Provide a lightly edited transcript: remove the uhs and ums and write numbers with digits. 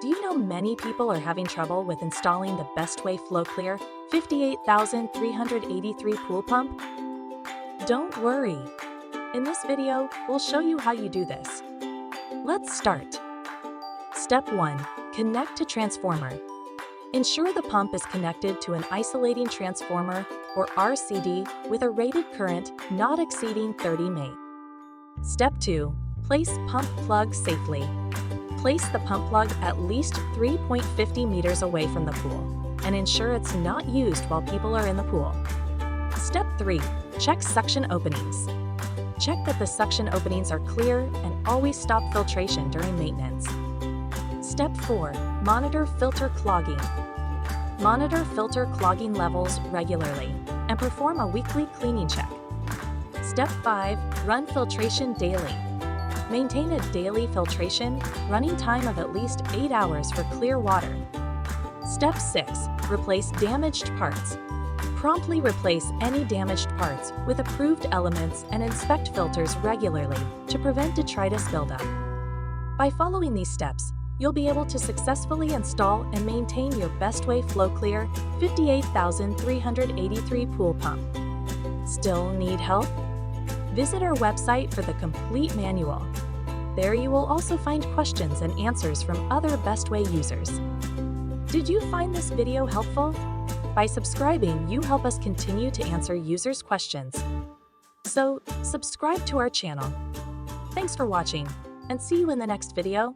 Do you know many people are having trouble with installing the Bestway Flowclear 58,383 pool pump? Don't worry. In this video, we'll show you how you do this. Let's start. Step 1. Connect to transformer. Ensure the pump is connected to an isolating transformer or RCD with a rated current not exceeding 30 MA. Step 2. Place pump plug safely. Place the pump plug at least 3.50 meters away from the pool and ensure it's not used while people are in the pool. Step 3. Check suction openings. Check that the suction openings are clear and always stop filtration during maintenance. Step 4. Monitor filter clogging. Monitor filter clogging levels regularly and perform a weekly cleaning check. Step 5. Run filtration daily. Maintain a daily filtration running time of at least 8 hours for clear water. Step 6. Replace damaged parts. Promptly replace any damaged parts with approved elements and inspect filters regularly to prevent detritus buildup. By following these steps, you'll be able to successfully install and maintain your Bestway Flowclear 58,383 pool pump. Still need help? Visit our website for the complete manual. There you will also find questions and answers from other Bestway users. Did you find this video helpful? By subscribing, you help us continue to answer users' questions. So, subscribe to our channel. Thanks for watching, and see you in the next video.